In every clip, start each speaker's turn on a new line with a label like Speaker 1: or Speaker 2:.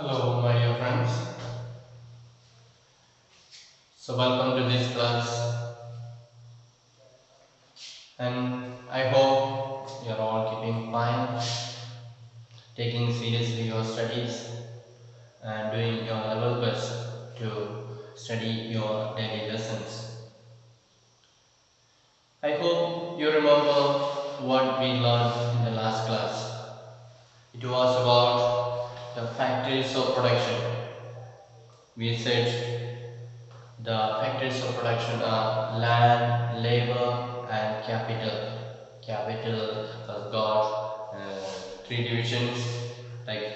Speaker 1: Hello, my dear friends. So, welcome to this class, and I hope you're all keeping fine, taking seriously your studies, and doing your level best to study your daily lessons. I hope you remember what we learned in the last class. It was about the factors of production. We said the factors of production are land, labor, and capital. Capital has got three divisions like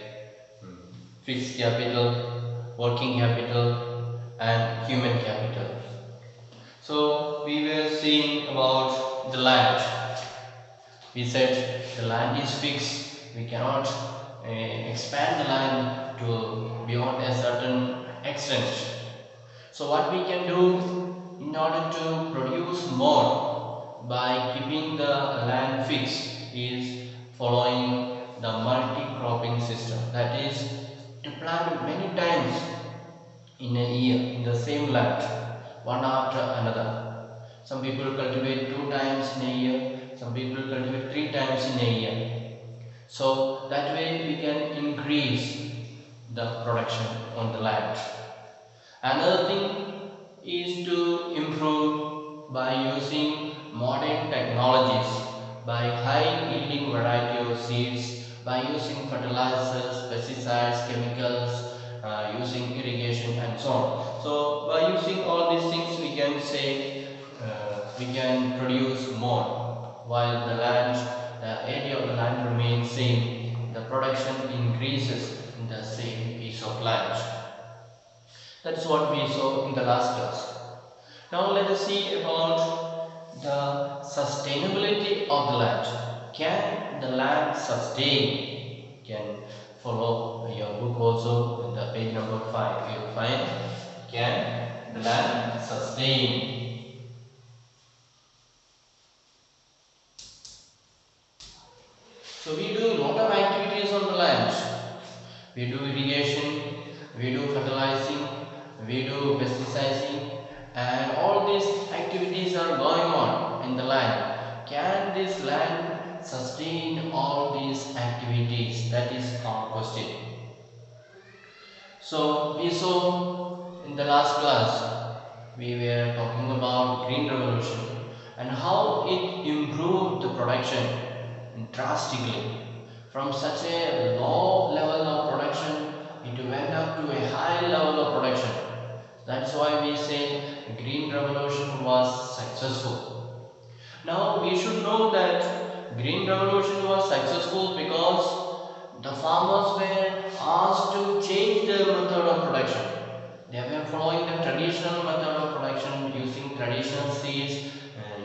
Speaker 1: fixed capital, working capital, and human capital. So we were seeing about the land. We said the land is fixed. We cannot expand the land to beyond a certain extent. So what we can do in order to produce more by keeping the land fixed is following the multi-cropping system. That is to plant many times in a year in the same land, one after another. Some people cultivate 2 times in a year, some people cultivate 3 times in a year. So that way we can increase the production on the land. Another thing is to improve by using modern technologies, by high yielding variety of seeds, by using fertilizers, pesticides, chemicals, using irrigation and so on. So by using all these things we can say we can produce more while the area of the land remains same, the production increases in the same piece of land. That's what we saw in the last class. Now let us see about the sustainability of the land. Can the land sustain? You can follow your book also in the page number 5. You will find, can the land sustain? So we do a lot of activities on the land. We do irrigation, we do fertilizing, we do pesticiding, and all these activities are going on in the land. Can this land sustain all these activities? That is our question. So we saw in the last class, we were talking about green revolution and how it improved the production drastically. From such a low level of production, it went up to a high level of production. That's why we say green revolution was successful. Now we should know that green revolution was successful because the farmers were asked to change their method of production. They were following the traditional method of production, using traditional seeds,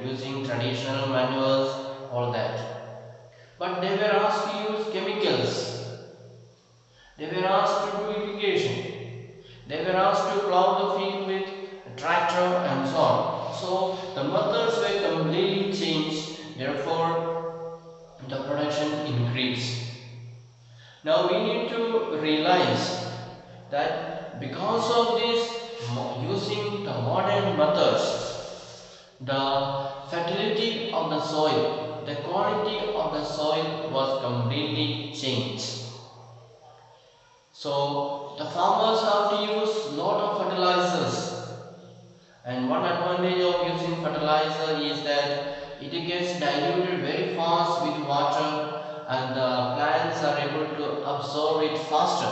Speaker 1: using traditional manuals, all that. But they were asked to use chemicals. They were asked to do irrigation. They were asked to plow the field with a tractor and so on. So the methods were completely changed. Therefore, the production increased. Now we need to realize that because of this, using the modern methods, the fertility of the soil, the quality of the soil was completely changed. So the farmers have to use lot of fertilizers, and one advantage of using fertilizer is that it gets diluted very fast with water and the plants are able to absorb it faster.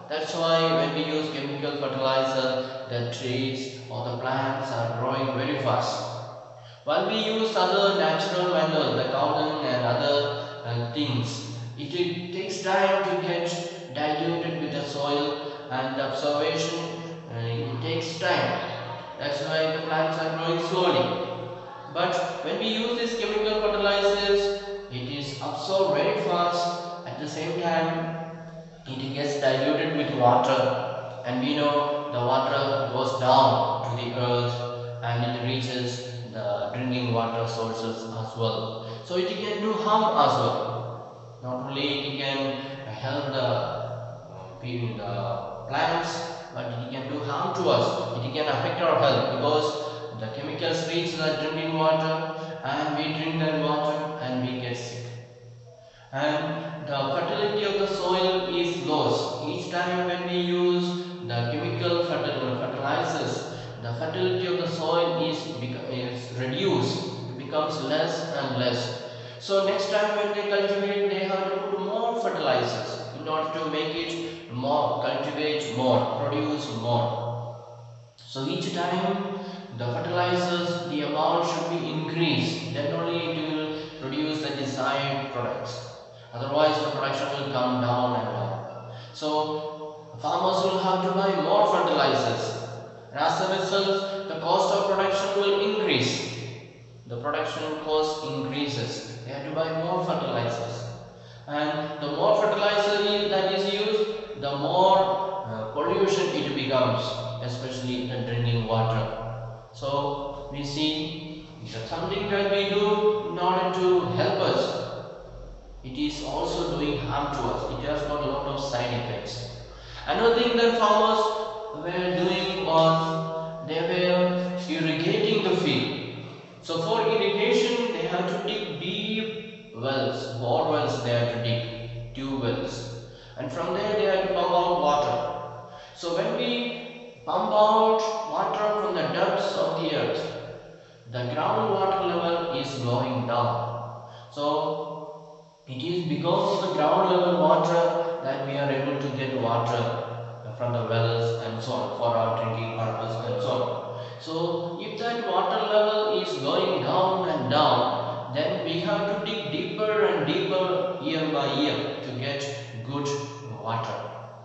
Speaker 1: That's why when we use chemical fertilizer, the trees or the plants are growing very fast. While we use other natural manure, the cow dung and other things, it takes time to get diluted with the soil and the absorption it takes time. That's why the plants are growing slowly. But when we use these chemical fertilizers, it is absorbed very fast. At the same time, it gets diluted with water, and we know the water goes down to the earth and it reaches the drinking water sources as well. So it can do harm as well. Not only it can help the plants, but it can do harm to us. It can affect our health because the chemicals reach the drinking water and we drink that water and we get sick. And the fertility of the soil is lost. Each time when we use the chemical fertilizers, the fertility of the soil is reduced, it becomes less and less. So next time when they cultivate, they have to put more fertilizers in order to make it more, cultivate more, produce more. So each time the fertilizers, the amount should be increased, then only it will produce the desired products. Otherwise the production will come down and down. So farmers will have to buy more fertilizers, and as a result the cost of production will increase. The production cost increases. They have to buy more fertilizers, and the more fertilizer that is used, the more pollution it becomes, especially the drinking water. So we see that something that we do in order to help us, it is also doing harm to us. It has got a lot of side effects. Another thing that farmers were doing was they were irrigating the field. So for irrigation they have to dig deep wells, bore wells they have to dig, tube wells, and from there they have to pump out water. So when we pump out water from the depths of the earth, the groundwater level is going down. So it is because of the ground level water that we are able to get water from the wells and so on for our drinking purpose and so on. So if that water level is going down and down, then we have to dig deeper and deeper year by year to get good water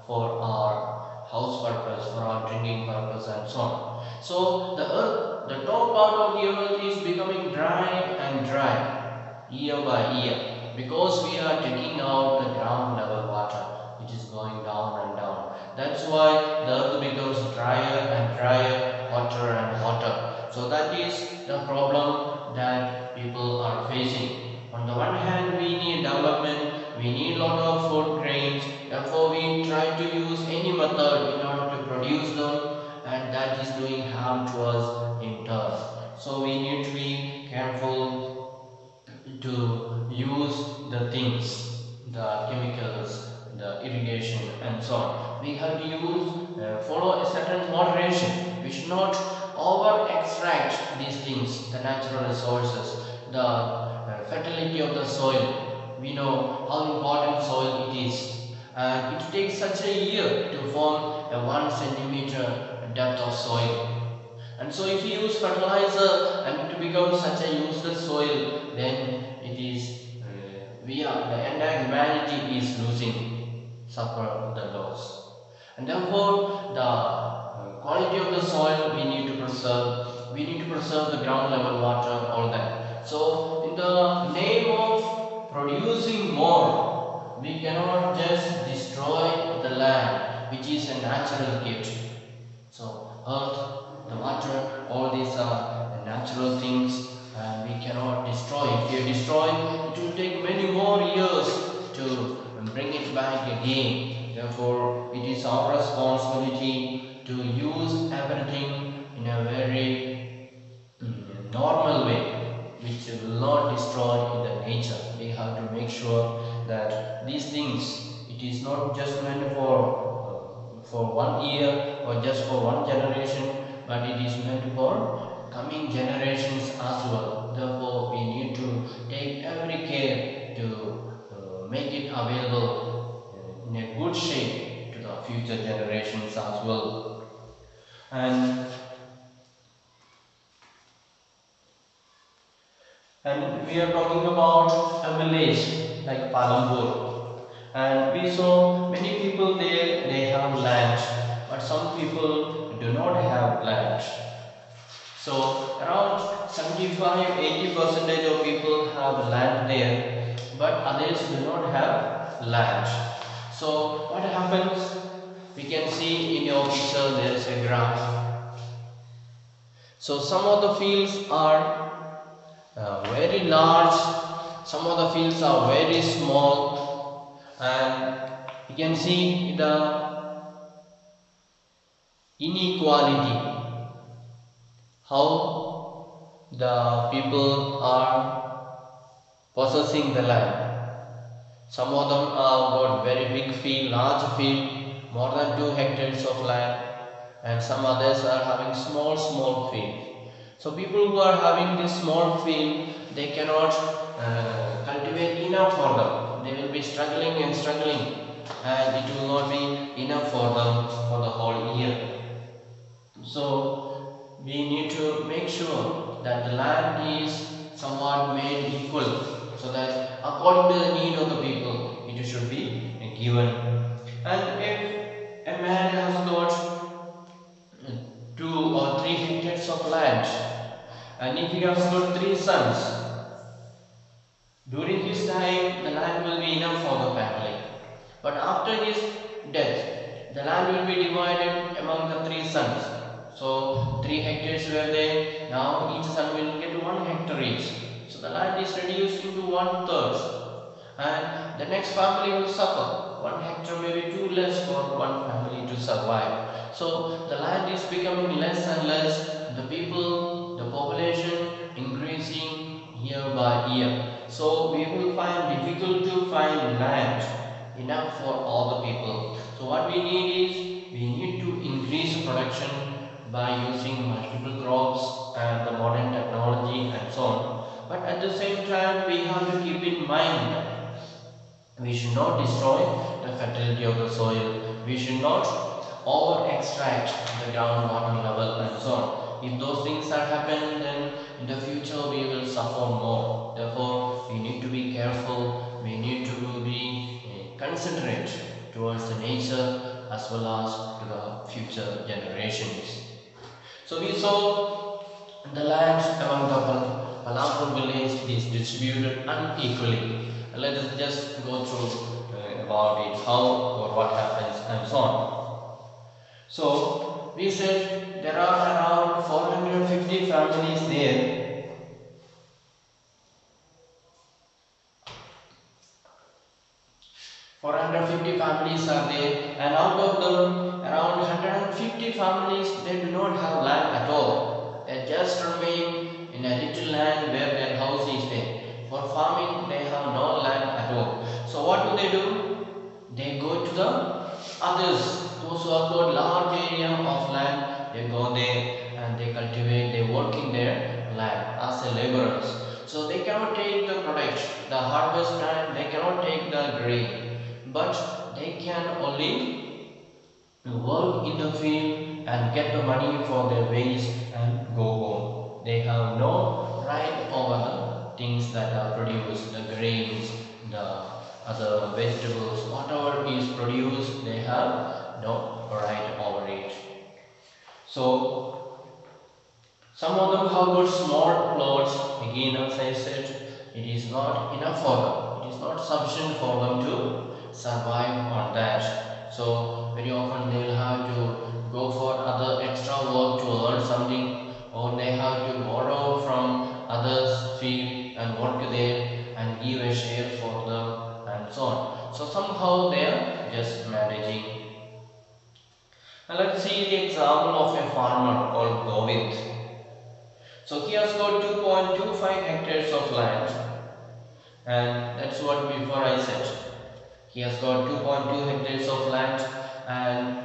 Speaker 1: for our house purpose, for our drinking purpose and so on. So the earth, the top part of the earth is becoming dry and dry year by year, because we are taking out the ground level water, which is going down and down. That's why the earth becomes drier and drier, hotter and hotter. So that is the problem that people are facing. On the one hand, we need development, we need a lot of food grains, therefore we try to use any method in order to produce them, and that is doing harm to us in turn. So we need to be careful to use the things, the chemicals, the irrigation and so on. We have to use, follow a certain moderation. We should not over extract these things, the natural resources, the fertility of the soil. We know how important soil it is, and it takes such a year to form a 1 centimeter depth of soil. And so if you use fertilizer and it becomes such a useless soil, then it is the entire humanity is suffer the loss. And therefore the quality of the soil we need to preserve. We need to preserve the ground level water, all that. So in the name of producing more, we cannot just destroy the land, which is a natural gift. So earth, the water, all these are natural things, and we cannot destroy. If we destroy, it will take many more years to bring it back again. Therefore, it is our responsibility to use everything in a very normal way, which will not destroy the nature. We have to make sure that these things, it is not just meant for 1 year or just for one generation, but it is meant for coming generations as well. Therefore, we need to take every care to make it available in a good shape to the future generations as well. And we are talking about a village like Palampur, and we saw many people there, they have land, but some people do not have land. So around 75-80% of people have land there, but others do not have land. So what happens? We can see in your picture there is a graph. So some of the fields are very large, some of the fields are very small, and You can see the inequality, how the people are possessing the land. Some of them have got very big field, large field, more than 2 hectares of land, and some others are having small field. So people who are having this small field, they cannot cultivate enough for them. They will be struggling and struggling, and it will not be enough for them for the whole year. So we need to make sure that the land is somewhat made equal, so that according to the need of the people it should be given. And if a man has got 2 or 3 hectares of land, and if he has got 3 sons, during his time the land will be enough for the family. But after his death, the land will be divided among the 3 sons. So 3 hectares were there, now each son will get 1 hectare each. So the land is reduced into 1/3, and the next family will suffer. 1 hectare may be too less for one family to survive. So the land is becoming less and less, the people, the population increasing year by year. So we will find difficult to find land enough for all the people. So what we need is, we need to increase production by using multiple crops and the modern technology and so on. But at the same time we have to keep in mind that we should not destroy the fertility of the soil. We should not over extract the groundwater level and so on. If those things are happening, then in the future we will suffer more. Therefore we need to be careful, we need to be considerate towards the nature as well as to the future generations. So we saw the land among the Palampur village is distributed unequally. Let us just go through about it, how or what happens and so on. So we said there are around 450 families there. 450 families are there, and out of them around 150 families, they do not have land at all. They just remain in a little land where their house is there. For farming they have no land at all. So what do? They go to the others, those who have got large area of land, they go there and they cultivate, they work in their land as a laborers. So they cannot take the product, the harvest time, they cannot take the grain, but they can only work in the field and get the money for their wage and go home. They have no right over the things that are produced, the grains, the other vegetables, whatever is produced, they have no right over it. So some of them have got small plots. Again, as I said, it is not enough for them. It is not sufficient for them to survive on that. So very often they will have to go for other extra work to earn something, or they have to borrow from others' field and work there and give a share for them and so on. So somehow they are just managing. Now let's see the example of a farmer called Govind. So he has got 2.25 hectares of land, and that's what before I said. He has got 2.2 hectares of land, and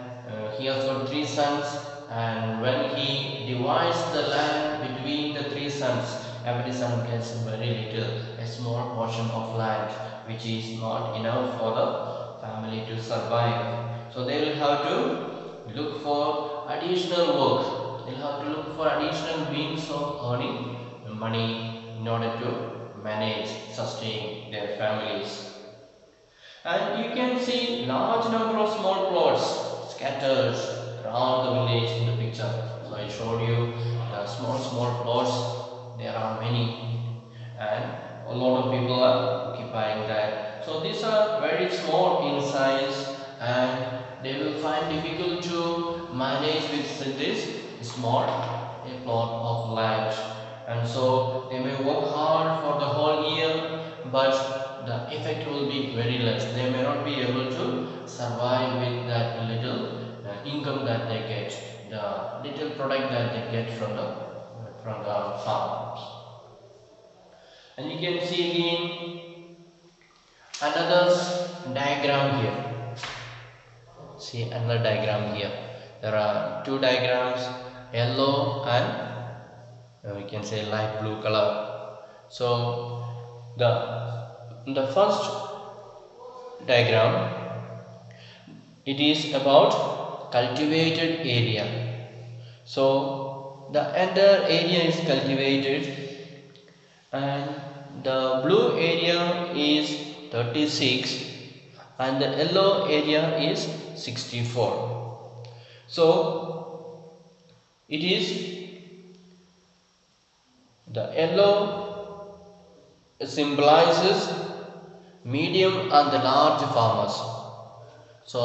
Speaker 1: he has got 3 sons, and when he divides the land between the 3 sons, every son gets very little, a small portion of land, which is not enough for the family to survive. So they will have to look for additional work. They'll have to look for additional means of earning money in order to manage, sustain their families. And you can see large number of small plots scattered around the village in the picture. So I showed you the small plots. There are many, and a lot of people are occupying that. So these are very small in size, and they will find difficult to manage with this small plot of land, and so they may work hard for the whole year, but the effect will be very less. They may not be able to survive with that little income that they get, the little product that they get from the farm. And you can see again another diagram here. See another diagram here. There are two diagrams, yellow and we can say light blue color. So the first diagram, it is about cultivated area. So the entire area is cultivated and the blue area is 36 and the yellow area is 64. So it is the yellow symbolizes medium and the large farmers. So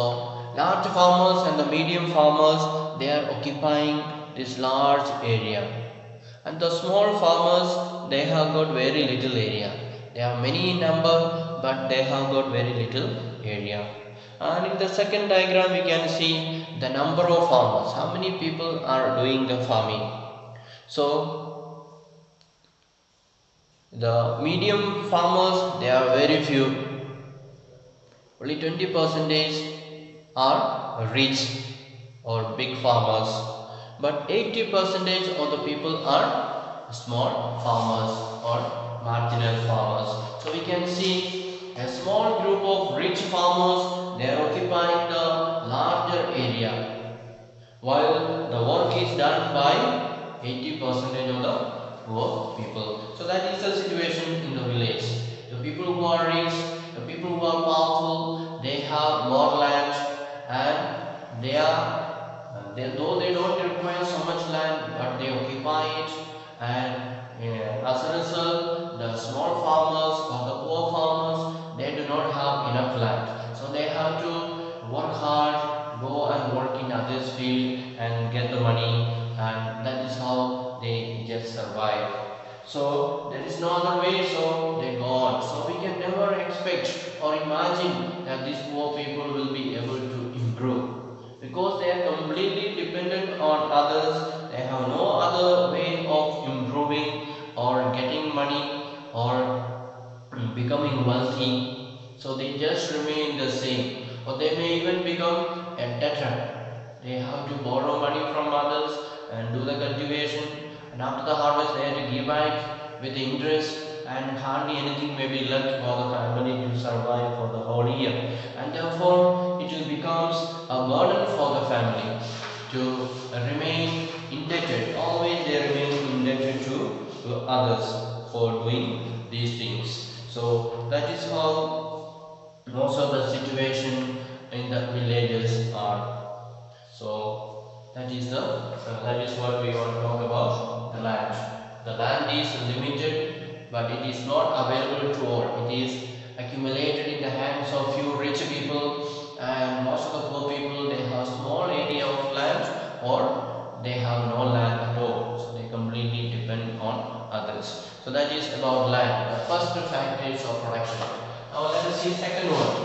Speaker 1: large farmers and the medium farmers, they are occupying this large area, and the small farmers, they have got very little area. They are many in number, but they have got very little area. And in the second diagram we can see the number of farmers, how many people are doing the farming. So the medium farmers, they are very few. Only 20% are rich or big farmers, but 80% of the people are small farmers or marginal farmers. So we can see a small group of rich farmers, they are occupying the larger area, while the work is done by 80% of the poor people. So that is the situation in the village. The people who are rich, the people who are powerful, they have more land, and though they don't require so much land, but they occupy it, and as a result, the small farmers or the poor farmers, they do not have enough land. So they have to work hard, go and work in others' field and get the money, and that is how they just survive. So there is no other way, so they go on. So we can never expect or imagine that these poor people will be able to improve, because they are completely dependent on others. They have no other way of improving or getting money or becoming wealthy. So they just remain the same, or they may even become a debtor. They have to borrow money from others and do the cultivation, and after the harvest they have to give back with interest, and hardly anything may be left for the family to survive for the whole year, and therefore it will becomes a burden for the family to remain indebted. Always they remain indebted to others for doing these things. So that is how most of the situation in the villages are. So that is what we want to talk about, the land. The land is limited, but it is not available to all. It is accumulated in the hands of few rich people, and most of the poor people, they have small area of land, or they have no land at all. So they completely depend on others. So that is about land, the first factors of production. Now let us see second one.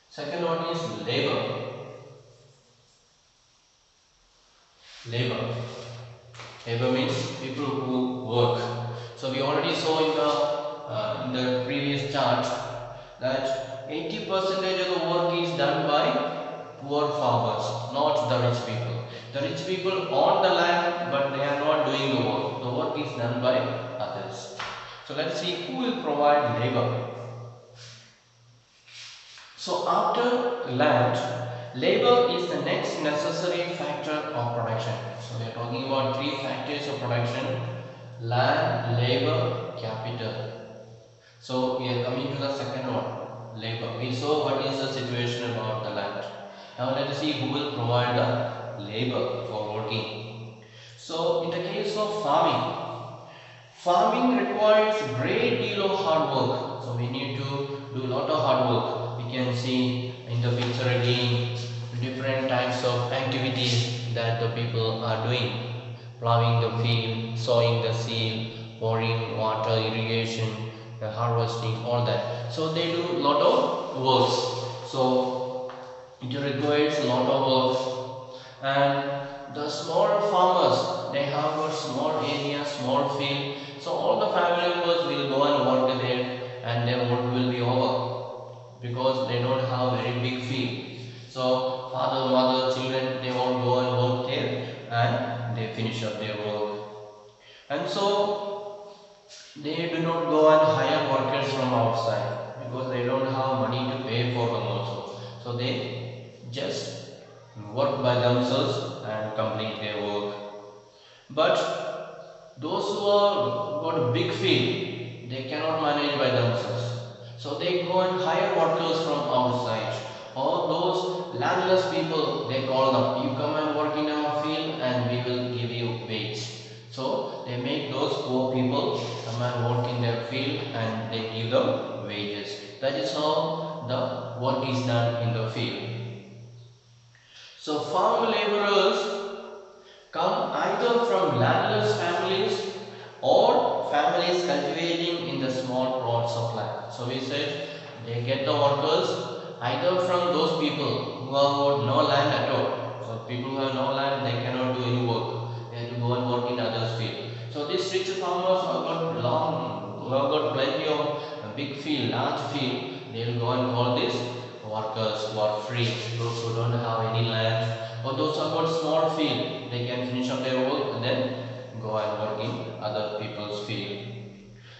Speaker 1: Second one is labor. Labor means people who work. So we already saw in the previous chart that 80% of the work is done by poor farmers, not the rich people. The rich people own the land, but they are not doing the work. The work is done by others. So let's see who will provide labor. So after land, labor is the next necessary factor of production. So we are talking about three factors of production: land, labor, capital. So we are coming to the second one, labor. We saw what is the situation about the land. Now let us see who will provide the labor for working. So in the case of farming requires great deal of hard work. So we need to do a lot of hard work. We can see in the picture again different types of activities that the people are doing: plowing the field, sowing the seed, pouring water, irrigation, harvesting, all that. So they do lot of works. So it requires a lot of work. And the small farmers, they have a small area, small field. So all the family members will go and work there, and their work will be over because they don't have very big field. So father, mother, children, they all go and work there and they finish up their work. And so they do not go and hire workers from outside because they don't have money to pay for them also. So they just work by themselves and complete their work. But those who are got a big field, they cannot manage by themselves. So they go and hire workers from outside. Or those landless people, they call them, you come and work in our field and we will give you wage. So they make those poor people come and work in their field and they give them wages. That is how the work is done in the field. So farm laborers come either from landless families or families cultivating in the small plots of land. So we said they get the workers either from those people who have no land at all. So people who have no land, they cannot do any work. They have to go and work in others' field. So these rich farmers who have got plenty of big field, large field, they will go and call these workers who are free, those who don't have any land, or those who have got small field, they can finish up their work and then go and work in other people's field.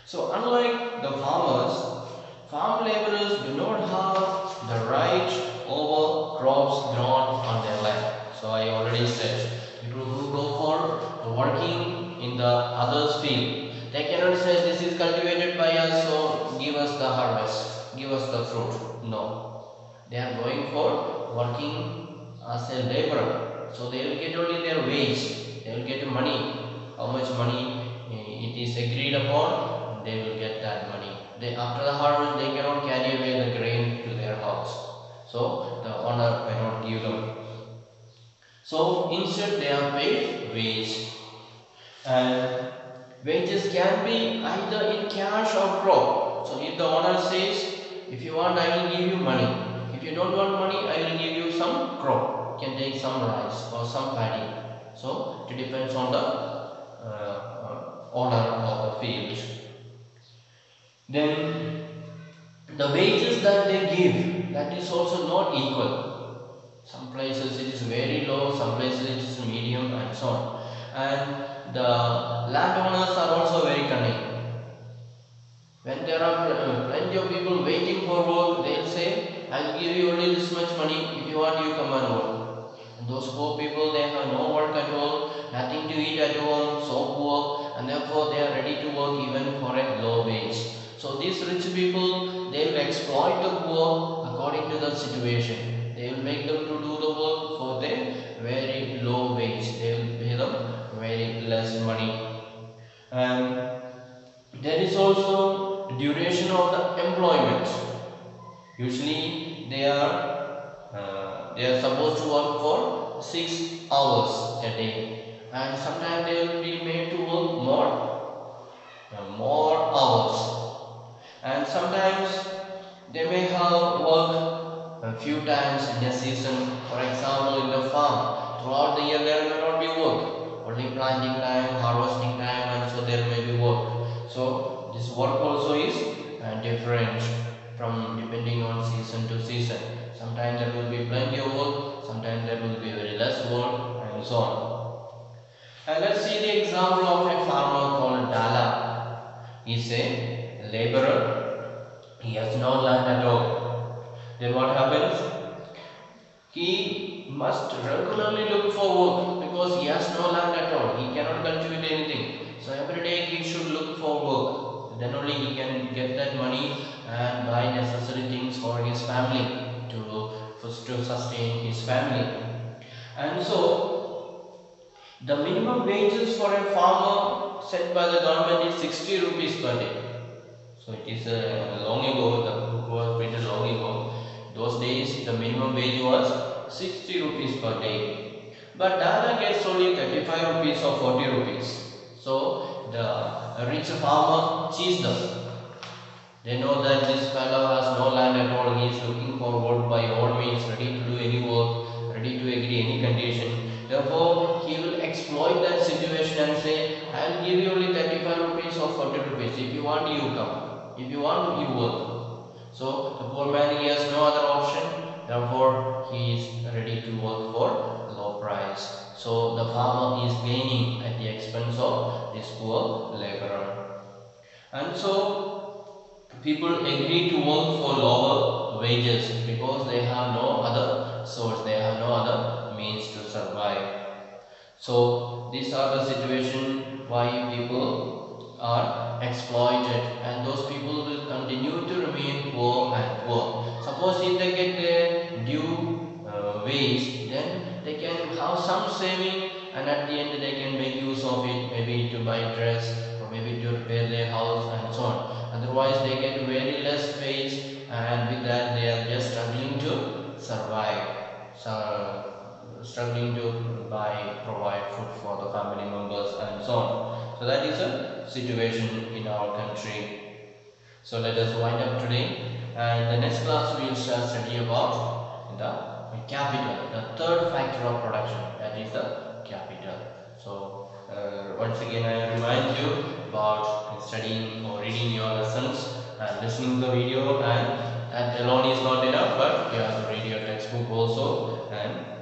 Speaker 1: So unlike the farmers, farm laborers do not have the right over crops grown on their land. So I already said, people who go for working in the others' field, they cannot say this is cultivated by us, so give us the harvest, give us the fruit. No, they are going for working as a laborer. So they will get only their wage, they will get money. How much money it is agreed upon, they will get that money. After the harvest, they cannot carry away the grain to their house. So the owner cannot give them. So instead they are paid wage. And wages can be either in cash or crop. So if the owner says, if you want, I will give you money. If you don't want money, I will give you some crop. You can take some rice or some paddy. So it depends on the owner of the field. Then the wages that they give, that is also not equal. Some places it is very low, some places it is medium, and so on. And the landowners are also very cunning. When there are plenty of people waiting for work, they will say, I will give you only this much money, if you want you come and work. And those poor people, they have no work at all, nothing to eat at home, so poor, and therefore they are ready to work even for a low wage. So these rich people, they will exploit the poor according to the situation. They will make them to do the work for their very low wage. They will pay them very less money. And there is also duration of the employment. Usually they are supposed to work for 6 hours a day, and sometimes they will be made to work more hours. And sometimes they may have work a few times in a season. For example, in the farm, throughout the year there may not be work, only planting time, harvesting time, and so there may be work. So this work also is different from depending on season to season. Sometimes there will be plenty of work, sometimes there will be very less work, and so on. And let's see the example of a farmer called Dala. He is a laborer. He has no land at all. Then what happens? He must regularly look for work because he has no land at all. He cannot cultivate anything. So every day he should look for work. Then only he can get that money and buy necessary things for his family to sustain his family. And so the minimum wages for a farmer set by the government is 60 rupees per day. So it is long ago, the book was printed long ago. Those days the minimum wage was 60 rupees per day. But Dada gets only 35 rupees or 40 rupees. So the rich farmer cheats them. They know that this fellow has no land at all. He is looking forward by all means, ready to do any work, ready to agree any condition. Therefore, he will exploit that situation and say, I will give you only 35 rupees or 40 rupees. If you want, you come. If you want, you work. So, the poor man, he has no other option. Therefore, he is ready to work for low price. So, the farmer is gaining at the expense of this poor laborer. And so, people agree to work for lower wages because they have no other source, they have no other means to survive. So these are the situation why people are exploited, and those people will continue to remain poor and poor. Suppose if they get their due wage, then they can have some saving, and at the end they can make use of it, maybe to buy dress or maybe to repair their house and so on. Otherwise they get very less wage, and with that they are just struggling to survive, struggling to provide food for the family members and so on. So that is a situation in our country. So let us wind up today, and the next class we will start study about the capital, the third factor of production, that is the capital. So once again I remind you about studying or reading your lessons and listening to the video, and that alone is not enough, but you have to read your textbook also and